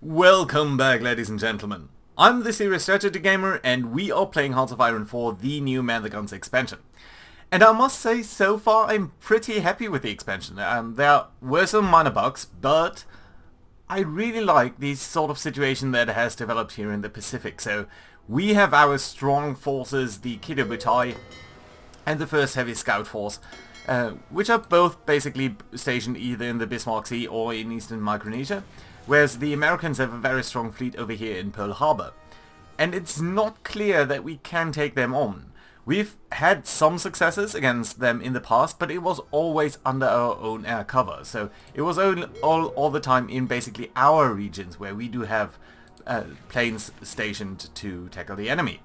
Welcome back, ladies and gentlemen. I'm the Serious Strategy Gamer, and we are playing Hearts of Iron 4, the new Man the Guns expansion. And I must say, so far I'm pretty happy with the expansion. There were some minor bugs, but I really like the sort of situation that has developed here in the Pacific. So we have our strong forces, the Kido Butai and the 1st Heavy Scout Force, which are both basically stationed either in the Bismarck Sea or in eastern Micronesia, whereas the Americans have a very strong fleet over here in Pearl Harbor. And it's not clear that we can take them on. We've had some successes against them in the past, but it was always under our own air cover. So it was all the time in basically our regions where we do have planes stationed to tackle the enemy.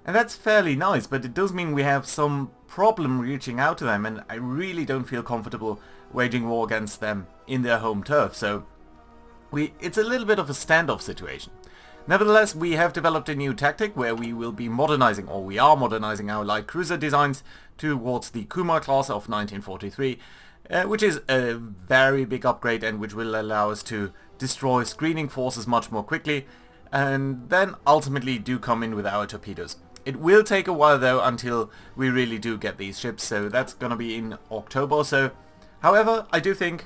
And that's fairly nice, but it does mean we have some problem reaching out to them, and I really don't feel comfortable waging war against them in their home turf. So it's a little bit of a standoff situation. Nevertheless, we have developed a new tactic where we will be modernizing, or we are modernizing our light cruiser designs towards the Kumar class of 1943, which is a very big upgrade and which will allow us to destroy screening forces much more quickly, and then ultimately do come in with our torpedoes. It will take a while though until we really do get these ships, so that's gonna be in October or so. However, I do think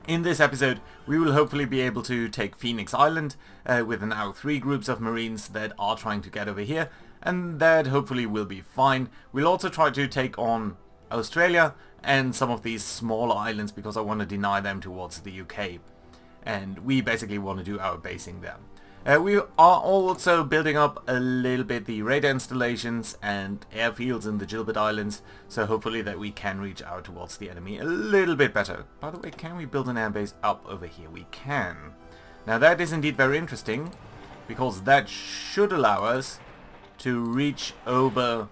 in this episode we will hopefully be able to take Phoenix Island with now 3 groups of Marines that are trying to get over here, and that hopefully will be fine. We'll also try to take on Australia and some of these smaller islands because I want to deny them towards the UK, and we basically want to do our basing there. We are also building up a little bit the radar installations and airfields in the Gilbert Islands, so hopefully that we can reach out towards the enemy a little bit better. By the way, can we build an airbase up over here? We can. Now that is indeed very interesting, because that should allow us to reach over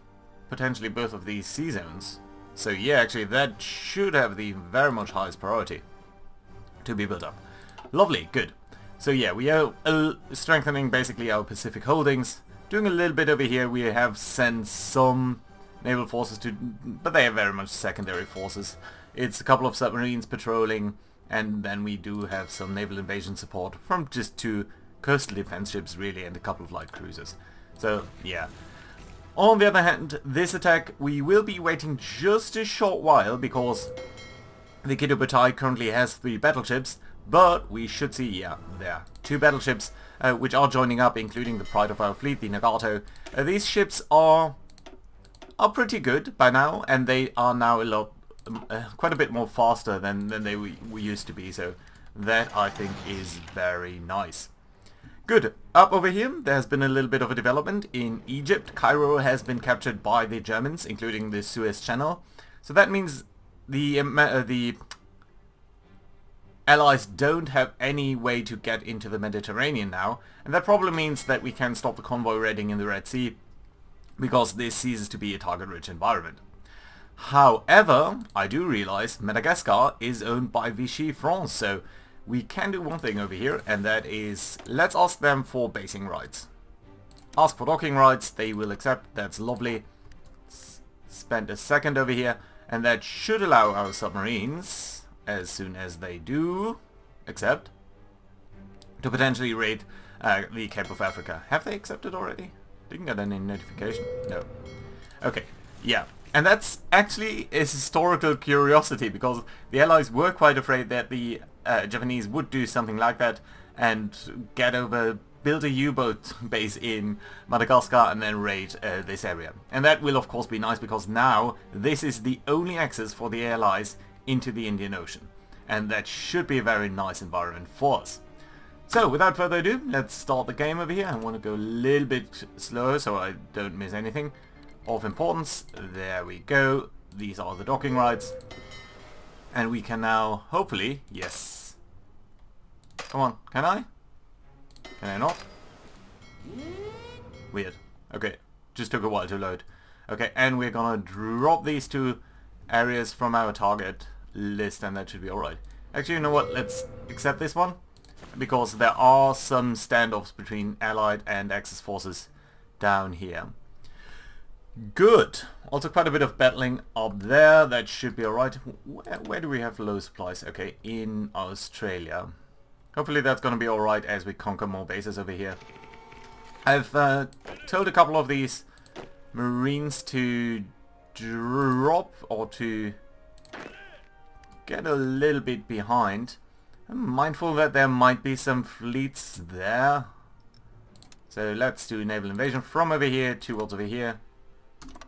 potentially both of these sea zones. So yeah, actually that should have the very much highest priority to be built up. Lovely, good. So yeah, we are strengthening basically our Pacific holdings, doing a little bit over here. We have sent some naval forces to, but they are very much secondary forces. It's a couple of submarines patrolling, and then we do have some naval invasion support from just 2 coastal defense ships really, and a couple of light cruisers. So yeah. On the other hand, this attack we will be waiting just a short while because the Kido Butai currently has 3 battleships. But we should see, yeah, there are 2 battleships which are joining up, including the pride of our fleet, the Nagato. These ships are pretty good by now, and they are now quite a bit more faster than they we used to be. So that I think is very nice. Good. Up over here, there has been a little bit of a development in Egypt. Cairo has been captured by the Germans, including the Suez Channel. So that means the Allies don't have any way to get into the Mediterranean now, and that probably means that we can stop the convoy raiding in the Red Sea, because this ceases to be a target-rich environment. However, I do realize Madagascar is owned by Vichy France, so we can do one thing over here, and that is, let's ask them for basing rights. Ask for docking rights, they will accept, that's lovely. Spend a second over here, and that should allow our submarines, as soon as they do accept, to potentially raid the Cape of Africa. Have they accepted already? Didn't get any notification. No. Okay, yeah. And that's actually a historical curiosity, because the Allies were quite afraid that the Japanese would do something like that and get over, build a U-boat base in Madagascar and then raid this area. And that will of course be nice, because now this is the only access for the Allies into the Indian Ocean, and that should be a very nice environment for us. So without further ado, let's start the game over here. I want to go a little bit slower so I don't miss anything of importance. There we go. These are the docking rights, and we can now hopefully, yes, come on, can I not? Weird. Okay, just took a while to load. Okay, and we're gonna drop these 2 areas from our target list, and that should be alright. Actually, you know what, let's accept this one, because there are some standoffs between Allied and Axis forces down here. Good. Also quite a bit of battling up there, that should be alright. Where do we have low supplies? Okay, in Australia. Hopefully that's going to be alright as we conquer more bases over here. I've told a couple of these Marines to drop or to get a little bit behind. I'm mindful that there might be some fleets there. So let's do naval invasion from over here towards over here.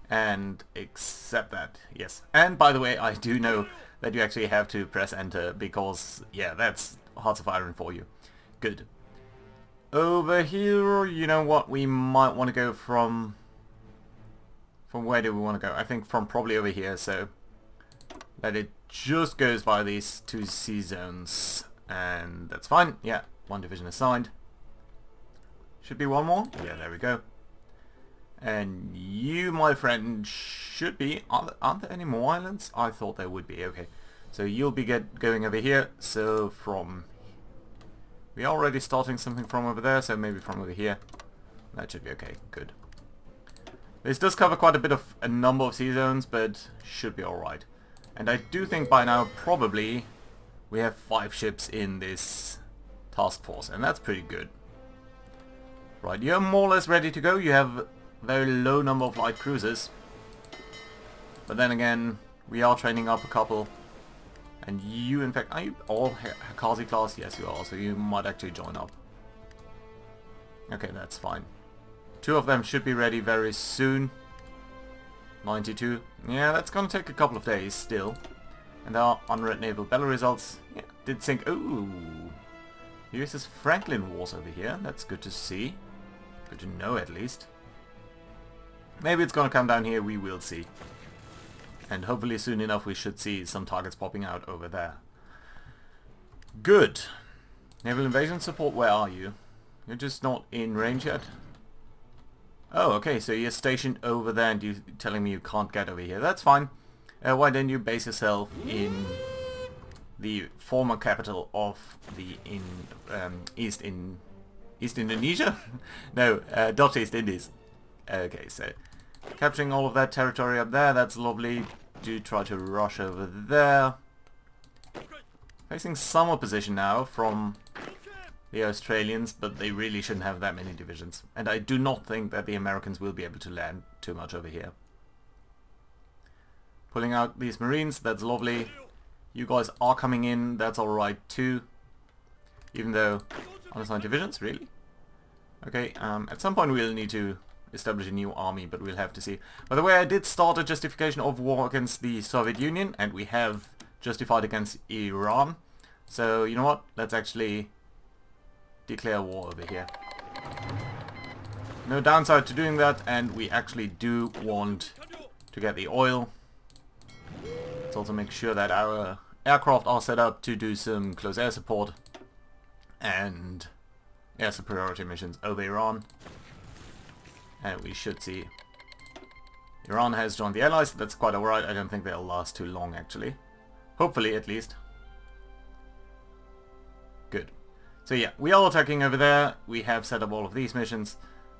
And accept that. Yes. And by the way, I do know that you actually have to press enter because, yeah, that's Hearts of Iron for you. Good. Over here, you know what? We might want to go from where do we want to go? I think from probably over here, so that it just goes by these two sea zones. And that's fine. Yeah, one division assigned. Should be one more. Yeah, there we go. And you, my friend, should be... Aren't there any more islands? I thought there would be. Okay. So you'll be going over here. So from... We are already starting something from over there, so maybe from over here. That should be okay. Good. This does cover quite a bit of a number of sea zones, but should be alright. And I do think by now, probably, we have 5 ships in this task force, and that's pretty good. Right, you're more or less ready to go. You have a very low number of light cruisers. But then again, we are training up a couple. And you, in fact, are you all Hakazi class? Yes, you are, so you might actually join up. Okay, that's fine. 2 of them should be ready very soon. 92. Yeah, that's gonna take a couple of days still. And there are unread naval battle results. Yeah, did sink. Ooh. USS Franklin Wars over here. That's good to see. Good to know at least. Maybe it's gonna come down here, we will see. And hopefully soon enough we should see some targets popping out over there. Good. Naval invasion support, where are you? You're just not in range yet? Oh, okay, so you're stationed over there and you're telling me you can't get over here. That's fine. Why don't you base yourself in the former capital of the East Indonesia? No, Dutch East Indies. Okay, so capturing all of that territory up there, that's lovely. Do try to rush over there. Facing some opposition now from the Australians, but they really shouldn't have that many divisions. And I do not think that the Americans will be able to land too much over here. Pulling out these Marines, that's lovely. You guys are coming in, that's alright too. Even though unassigned divisions, really? Okay, at some point we'll need to establish a new army, but we'll have to see. By the way, I did start a justification of war against the Soviet Union, and we have justified against Iran. So, you know what? Let's actually declare war over here. No downside to doing that, and we actually do want to get the oil. Let's also make sure that our aircraft are set up to do some close air support and air superiority missions over Iran. And we should see Iran has joined the Allies. That's quite alright. I don't think they'll last too long, actually. Hopefully, at least. Good. So yeah, we are attacking over there. We have set up all of these missions.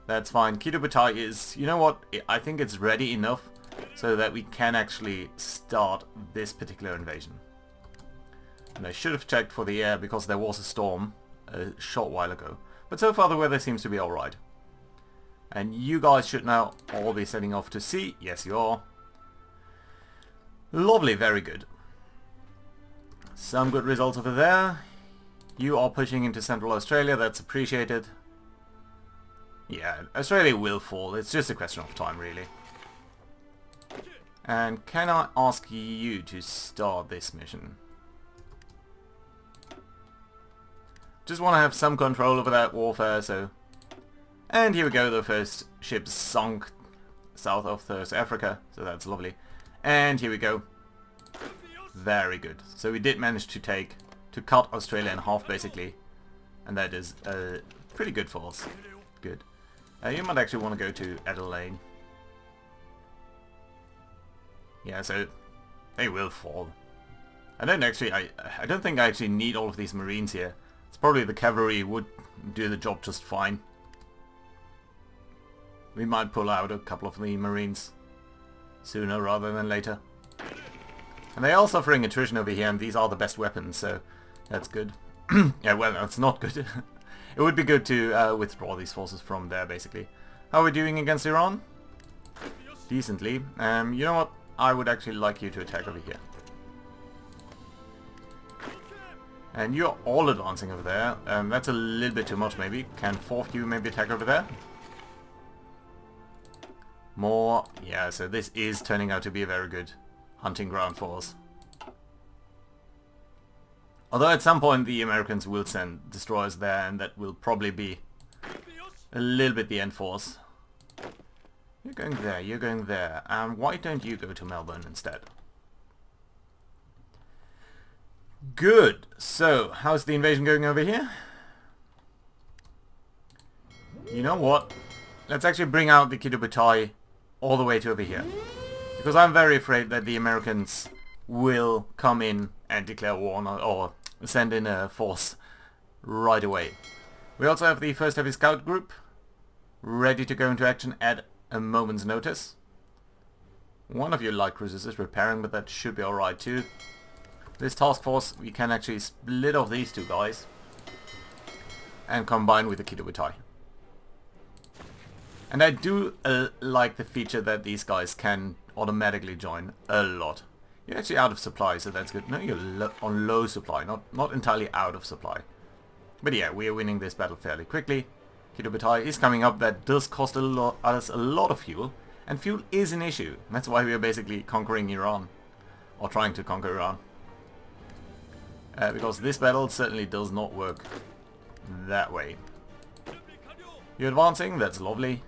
That's fine. Kido Butai is, you know what, I think it's ready enough so that we can actually start this particular invasion. And I should have checked for the air because there was a storm a short while ago. But so far the weather seems to be alright. And you guys should now all be setting off to sea. Yes, you are. Lovely, very good. Some good results over there. You are pushing into Central Australia, that's appreciated. Yeah, Australia will fall, it's just a question of time, really. And can I ask you to start this mission? Just want to have some control over that warfare, so... And here we go, the first ship sunk south of South Africa, so that's lovely. And here we go. Very good. So we did manage to cut Australia in half, basically. And that is pretty good for us. Good. You might actually want to go to Adelaide. Yeah, so they will fall. I don't think I actually need all of these Marines here. It's probably the cavalry would do the job just fine. We might pull out a couple of the Marines sooner rather than later. And they are suffering attrition over here, and these are the best weapons, so that's good. Yeah, well, that's not good. It would be good to withdraw these forces from there, basically. How are we doing against Iran? Decently. You know what? I would actually like you to attack over here. And you're all advancing over there. That's a little bit too much, maybe. Can four of you maybe attack over there? More. Yeah, so this is turning out to be a very good hunting ground for us. Although at some point the Americans will send destroyers there, and that will probably be a little bit the end force. You're going there, you're going there. Why don't you go to Melbourne instead? Good. So, how's the invasion going over here? You know what? Let's actually bring out the Kido all the way to over here. Because I'm very afraid that the Americans will come in and declare war on, or send in a force right away. We also have the first heavy scout group ready to go into action at a moment's notice. One of your light cruisers is repairing, but that should be alright too. This task force, we can actually split off these two guys and combine with the Kido. And I do like the feature that these guys can automatically join a lot. You're actually out of supply, so that's good. No, you're on low supply, not entirely out of supply. But yeah, we are winning this battle fairly quickly. Kido is coming up. That does cost us a lot of fuel, and fuel is an issue. That's why we are basically conquering Iran, or trying to conquer Iran. Because this battle certainly does not work that way. You're advancing, that's lovely.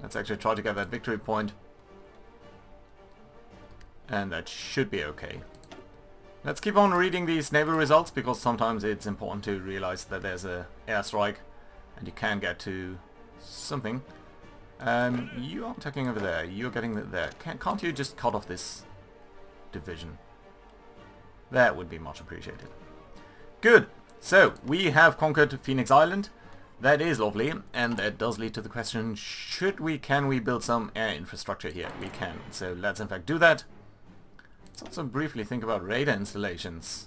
Let's actually try to get that victory point. And that should be okay. Let's keep on reading these naval results, because sometimes it's important to realize that there's a airstrike and you can get to something. You are attacking over there, you're getting there. Can't you just cut off this division? That would be much appreciated. Good. So, we have conquered Phoenix Island. That is lovely, and that does lead to the question, can we build some air infrastructure here? We can. So let's in fact do that. Let's also briefly think about radar installations.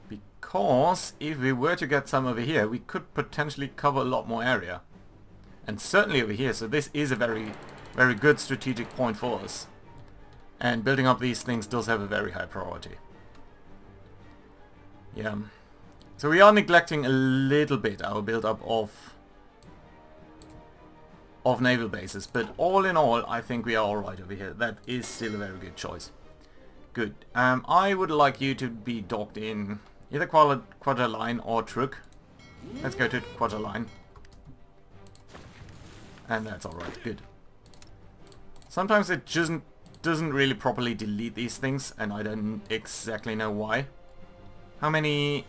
Because if we were to get some over here, we could potentially cover a lot more area. And certainly over here, so this is a very, very good strategic point for us. And building up these things does have a very high priority. Yeah. So we are neglecting a little bit our build-up of naval bases, but all in all, I think we are alright over here. That is still a very good choice. Good. I would like you to be docked in either Quadra-line or Truk. Let's go to Quadra-line. And that's alright. Good. Sometimes it doesn't really properly delete these things, and I don't exactly know why. How many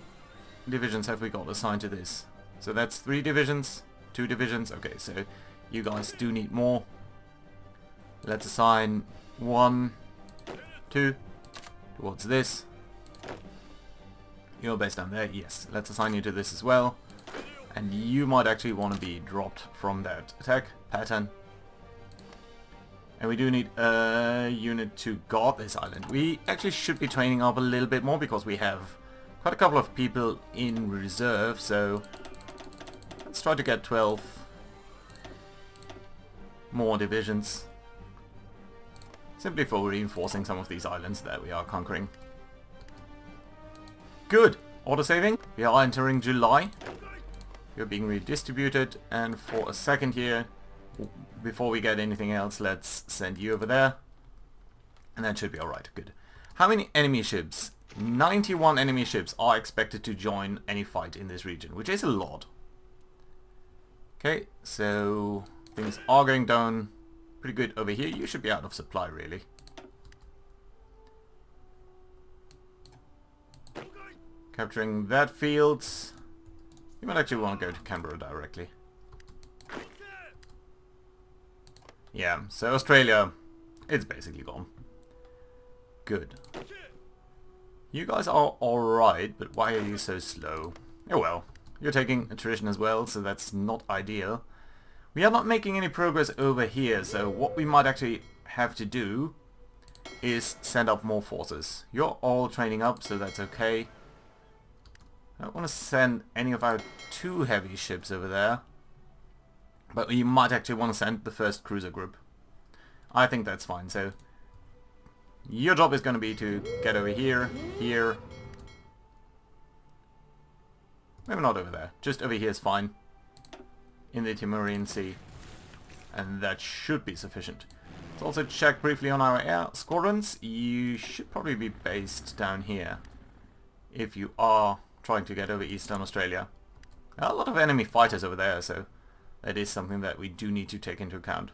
divisions have we got assigned to this? So that's 3 divisions, 2 divisions. Okay, so you guys do need more. Let's assign 1, 2 towards this. You're based down there. Yes, let's assign you to this as well. And you might actually want to be dropped from that attack pattern. And we do need a unit to guard this island. We actually should be training up a little bit more, because we have quite a couple of people in reserve, so let's try to get 12 more divisions. Simply for reinforcing some of these islands that we are conquering. Good! Autosaving. We are entering July. You're being redistributed, and for a second here, before we get anything else, let's send you over there. And that should be alright. Good. How many enemy ships? 91 enemy ships are expected to join any fight in this region, which is a lot. Okay, so things are going down pretty good over here. You should be out of supply, really. Capturing that field. You might actually want to go to Canberra directly. Yeah, so Australia, it's basically gone. Good. You guys are alright, but why are you so slow? Oh well, you're taking attrition as well, so that's not ideal. We are not making any progress over here, so what we might actually have to do is send up more forces. You're all training up, so that's okay. I don't want to send any of our too heavy ships over there. But you might actually want to send the first cruiser group. I think that's fine, so... Your job is going to be to get over here, here... Maybe not over there, just over here is fine. In the Timurian Sea. And that should be sufficient. Let's also check briefly on our air squadrons. You should probably be based down here. If you are trying to get over Eastern Australia. There are a lot of enemy fighters over there, so... That is something that we do need to take into account.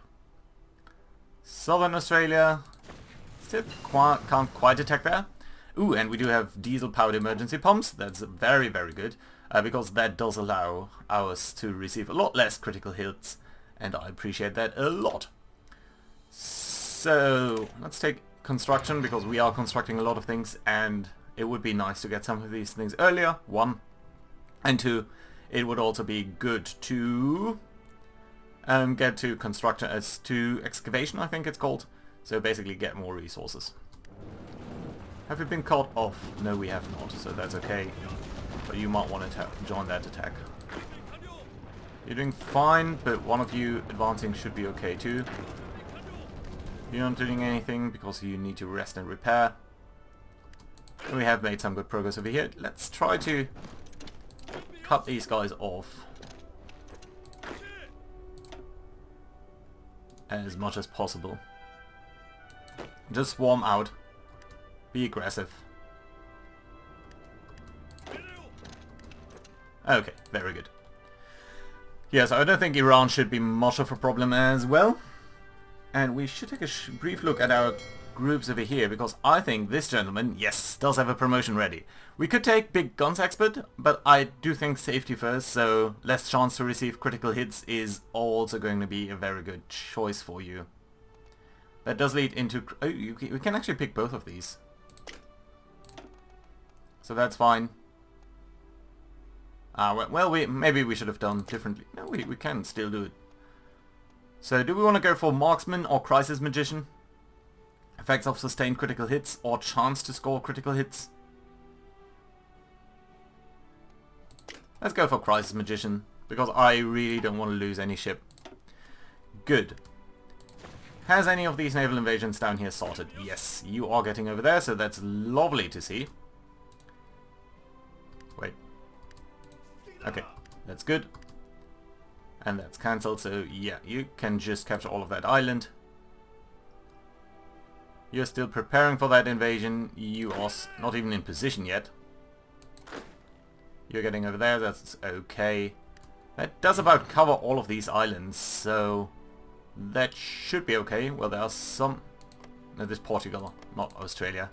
Southern Australia still can't quite attack there. Ooh, and we do have diesel-powered emergency pumps. That's very, very good. Because that does allow ours to receive a lot less critical hits. And I appreciate that a lot. So, let's take construction, because we are constructing a lot of things. And it would be nice to get some of these things earlier, 1. And 2, it would also be good to... get to construction as to excavation, I think it's called. So basically get more resources. Have we been caught off? No, we have not, so that's okay. But you might want to join that attack. You're doing fine, but one of you advancing should be okay too. You're not doing anything because you need to rest and repair. And we have made some good progress over here. Let's try to cut these guys off as much as possible. Just swarm out. Be aggressive. Okay, very good. Yes, I don't think Iran should be much of a problem as well. And we should take a brief look at our groups over here, because I think this gentleman, yes, does have a promotion ready. We could take Big Guns Expert, but I do think safety first, so less chance to receive critical hits is also going to be a very good choice for you. That does lead into... Oh, we can actually pick both of these. So that's fine. Well, maybe we should have done differently. No, we can still do it. So do we want to go for Marksman or Crisis Magician? Effects of sustained critical hits or chance to score critical hits? Let's go for Crisis Magician, because I really don't want to lose any ship. Good. Has any of these naval invasions down here sorted? Yes, you are getting over there, so that's lovely to see. Wait. Okay, that's good. And that's cancelled, so yeah, you can just capture all of that island. You're still preparing for that invasion. You are not even in position yet. You're getting over there, that's okay. That does about cover all of these islands, so that should be okay. Well, there are some... No, this is Portugal, not Australia.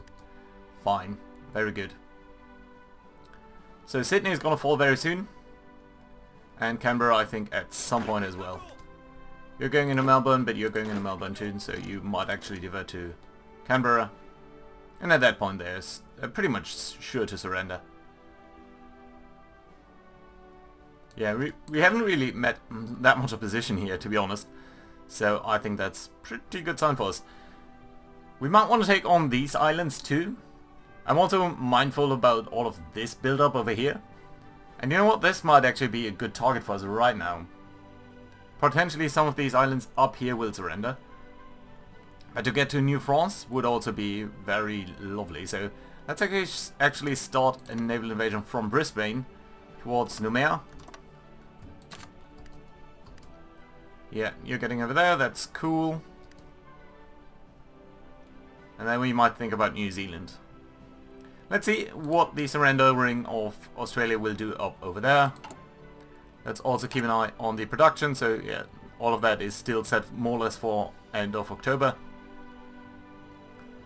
Fine, very good. So Sydney is going to fall very soon. And Canberra, I think, at some point as well. You're going into Melbourne, but you're going into Melbourne too, so you might actually divert to Canberra. And at that point, there's pretty much sure to surrender. Yeah, we haven't really met that much opposition here, to be honest. So I think that's pretty good sign for us. We might want to take on these islands too. I'm also mindful about all of this build-up over here. And you know what? This might actually be a good target for us right now. Potentially some of these islands up here will surrender. But to get to New France would also be very lovely. So let's actually start a naval invasion from Brisbane towards Noumea. Yeah, you're getting over there, that's cool. And then we might think about New Zealand. Let's see what the surrendering of Australia will do up over there. Let's also keep an eye on the production, so yeah, all of that is still set more or less for end of October.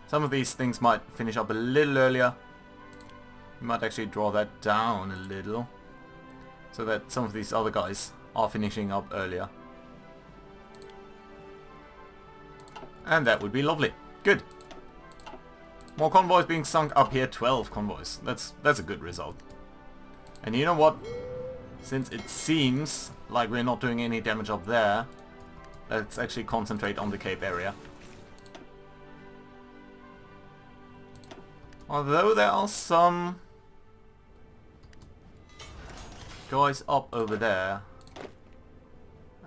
Some of these things might finish up a little earlier. We might actually draw that down a little, so that some of these other guys are finishing up earlier. And that would be lovely. Good. More convoys being sunk up here, 12 convoys. That's a good result. And you know what? Since it seems like we're not doing any damage up there, let's actually concentrate on the Cape area. Although there are some guys up over there.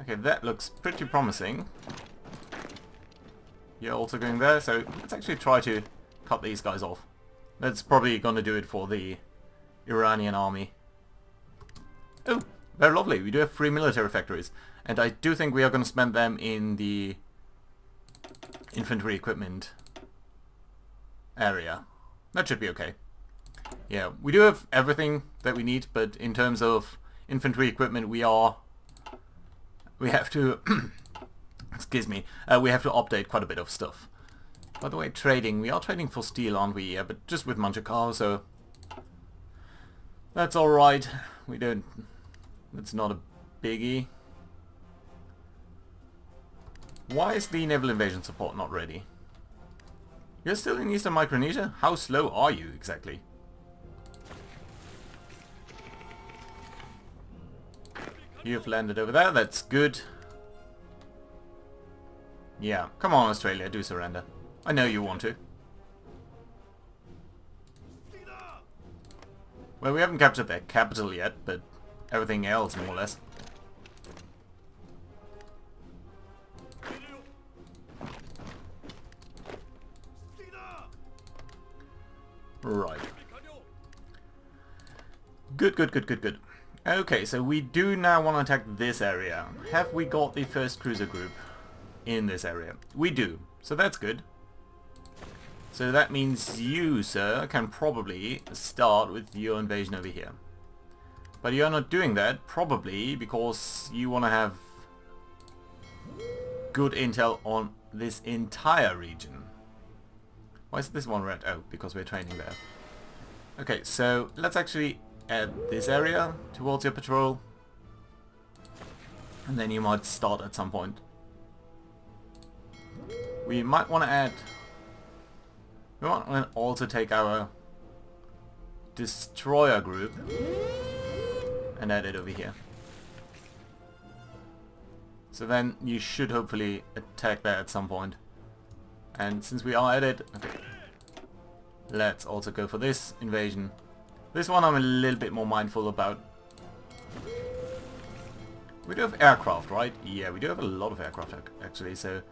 Okay, that looks pretty promising. You're also going there, so let's actually try to cut these guys off. That's probably going to do it for the Iranian army. Oh, very lovely. We do have 3 military factories. And I do think we are going to spend them in the infantry equipment area. That should be okay. Yeah, we do have everything that we need, but in terms of infantry equipment, we have to excuse me, we have to update quite a bit of stuff. By the way, trading, we are trading for steel, aren't we? Yeah, but just with Manchukuo, so that's alright. That's not a biggie. Why is the naval invasion support not ready? You're still in Eastern Micronesia? How slow are you exactly? You've landed over there, that's good. Yeah, come on Australia, do surrender. I know you want to. Well, we haven't captured their capital yet, but everything else more or less. Right. Good, good, good, good, good. Okay, so we do now want to attack this area. Have we got the first cruiser group in this area? We do, so that's good. So that means you, sir, can probably start with your invasion over here. But you're not doing that, probably because you want to have good intel on this entire region. Why is this one red? Oh, because we're training there. Okay, so let's actually add this area towards your patrol. And then you might start at some point. We might want to add... We want to also take our destroyer group and add it over here. So then you should hopefully attack that at some point. And since we are at it, okay, let's also go for this invasion. This one I'm a little bit more mindful about. We do have aircraft, right? Yeah, we do have a lot of aircraft actually, so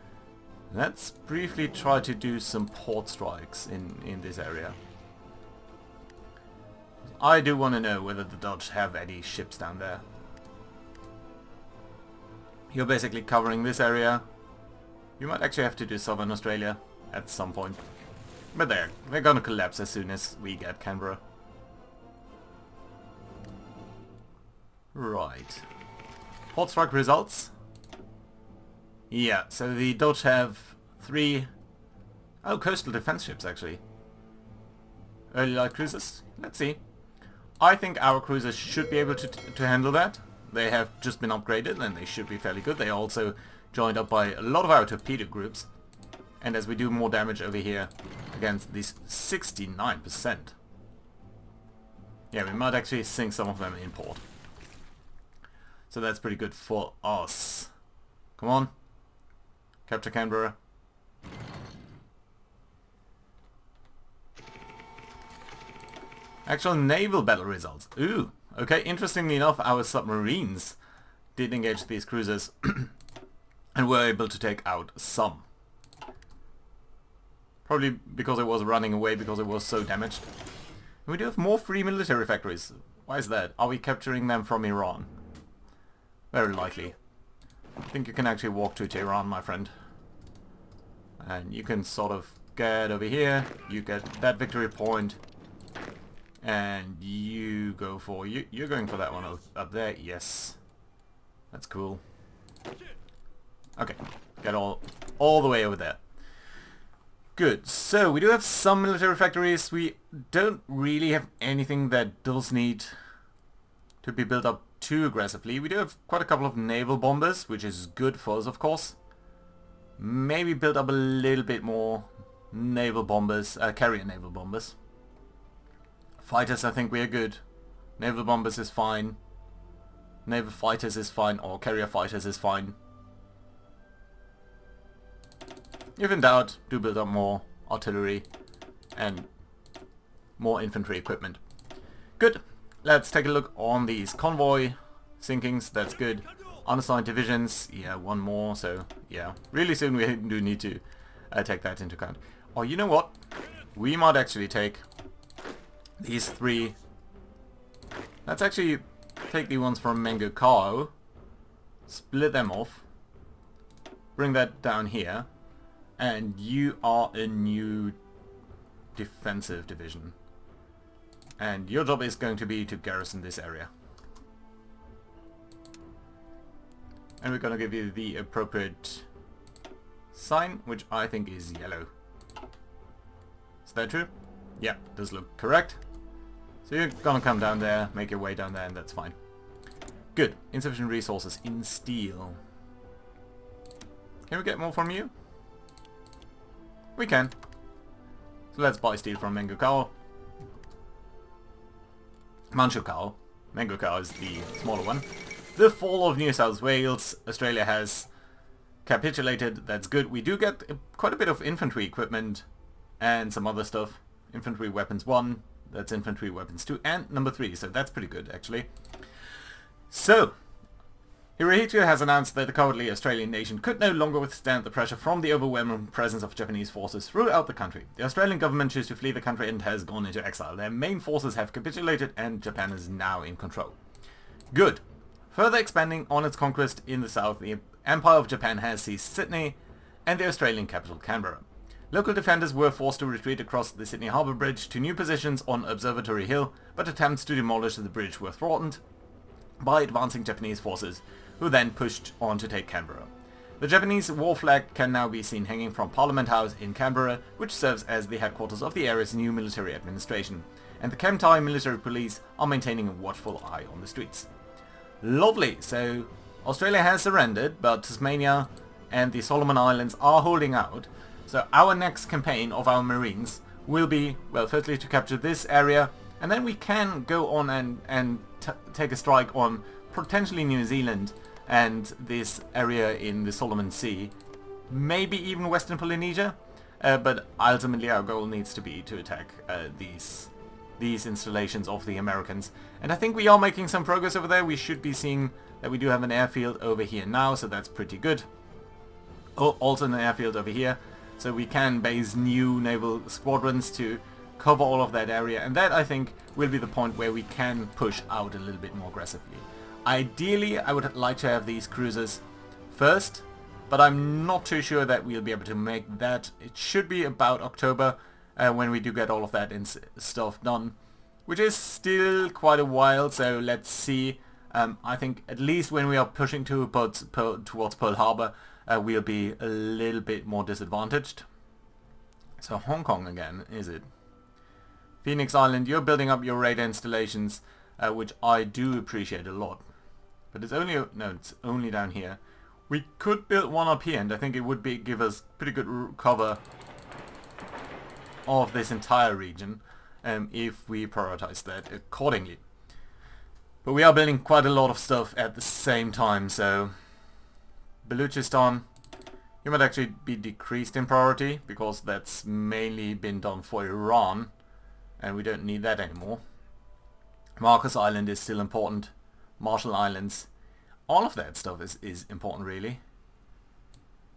let's briefly try to do some port strikes in this area. I do want to know whether the Dutch have any ships down there. You're basically covering this area. You might actually have to do Southern Australia at some point. But they're gonna collapse as soon as we get Canberra. Right. Port strike results. Yeah, so the Dutch have 3... Oh, coastal defense ships actually. Early light cruisers. Let's see. I think our cruisers should be able to handle that. They have just been upgraded and they should be fairly good. They are also joined up by a lot of our torpedo groups. And as we do more damage over here against these 69%. Yeah, we might actually sink some of them in port. So that's pretty good for us. Come on. Capture Canberra. Actual naval battle results. Ooh. Okay, interestingly enough, our submarines did engage these cruisers and were able to take out some. Probably because it was running away because it was so damaged. And we do have more free military factories. Why is that? Are we capturing them from Iran? Very likely. I think you can actually walk to Tehran, my friend. And you can sort of get over here. You get that victory point. And you go for... You're going for that one up there? Yes. That's cool. Okay. Get all the way over there. Good. So, we do have some military factories. We don't really have anything that does need to be built up too aggressively. We do have quite a couple of naval bombers, which is good for us, of course. Maybe build up a little bit more naval bombers, carrier naval bombers. Fighters, I think we are good. Naval bombers is fine. Naval fighters is fine, or carrier fighters is fine. If in doubt, do build up more artillery and more infantry equipment. Good. let's take a look on these convoy sinkings. That's good. Unassigned divisions, yeah, one more, so yeah. Really soon we do need to take that into account. Oh, you know what? We might actually take these 3. Let's actually take the ones from Mango Kao, split them off, bring that down here, and you are a new defensive division. And your job is going to be to garrison this area. And we're going to give you the appropriate sign, which I think is yellow. Is that true? Yeah, does look correct. So you're going to come down there, make your way down there, and that's fine. Good. Insufficient resources in steel. Can we get more from you? We can. So let's buy steel from Mango Kao. Manchu Kao. Mango Kao is the smaller one. The fall of New South Wales. Australia has capitulated. That's good. We do get quite a bit of infantry equipment and some other stuff. Infantry weapons 1. That's infantry weapons 2 and number 3. So that's pretty good actually. So, Hirohito has announced that the cowardly Australian nation could no longer withstand the pressure from the overwhelming presence of Japanese forces throughout the country. The Australian government chose to flee the country and has gone into exile. Their main forces have capitulated and Japan is now in control. Good. Further expanding on its conquest in the south, the Empire of Japan has seized Sydney and the Australian capital Canberra. Local defenders were forced to retreat across the Sydney Harbour Bridge to new positions on Observatory Hill, but attempts to demolish the bridge were thwarted by advancing Japanese forces, who then pushed on to take Canberra. The Japanese war flag can now be seen hanging from Parliament House in Canberra, which serves as the headquarters of the area's new military administration, and the Kemptai military police are maintaining a watchful eye on the streets. Lovely, so Australia has surrendered, but Tasmania and the Solomon Islands are holding out, so our next campaign of our Marines will be, well, firstly to capture this area, and then we can go on and take a strike on potentially New Zealand and this area in the Solomon Sea, maybe even Western Polynesia, but ultimately our goal needs to be to attack these installations of the Americans. And I think we are making some progress over there. We should be seeing that we do have an airfield over here now, so that's pretty good. Oh, also an airfield over here, so we can base new naval squadrons to cover all of that area, and that I think will be the point where we can push out a little bit more aggressively. Ideally, I would like to have these cruisers first, but I'm not too sure that we'll be able to make that. It should be about October when we do get all of that stuff done, which is still quite a while, so let's see. I think at least when we are pushing towards Pearl Harbor, we'll be a little bit more disadvantaged. So Hong Kong again, is it? Phoenix Island, you're building up your radar installations, which I do appreciate a lot. But it's only, no, it's only down here. We could build one up here, and I think it would give us pretty good cover of this entire region, if we prioritize that accordingly. But we are building quite a lot of stuff at the same time, so Baluchistan, you might actually be decreased in priority, because that's mainly been done for Iran, and we don't need that anymore. Marcus Island is still important. Marshall Islands. All of that stuff is important, really.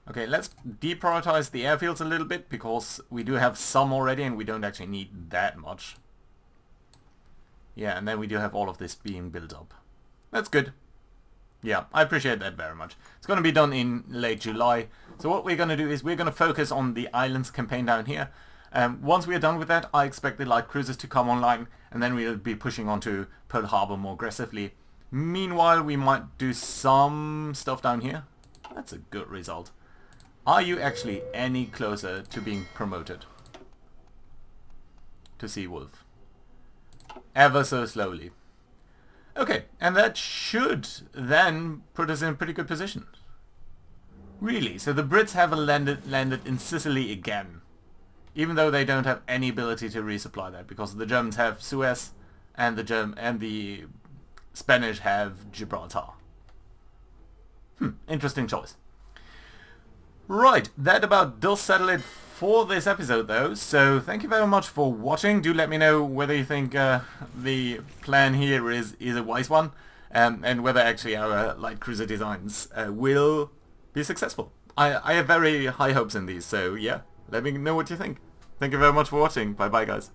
Okay, let's deprioritize the airfields a little bit, because we do have some already, and we don't actually need that much. Yeah, and then we do have all of this being built up. That's good. Yeah, I appreciate that very much. It's going to be done in late July. So what we're going to do is we're going to focus on the islands campaign down here. Once we are done with that, I expect the light cruisers to come online, and then we'll be pushing on to Pearl Harbor more aggressively. Meanwhile, we might do some stuff down here. That's a good result. Are you actually any closer to being promoted to Seawolf? Ever so slowly. Okay, and that should then put us in a pretty good position. Really, so the Brits have landed in Sicily again. Even though they don't have any ability to resupply that, because the Germans have Suez and the Spanish have Gibraltar. Interesting choice. Right, that about does settle it for this episode though, so thank you very much for watching. Do let me know whether you think the plan here is a wise one, and whether actually our light cruiser designs will be successful. I have very high hopes in these, so yeah, let me know what you think. Thank you very much for watching. Bye bye guys.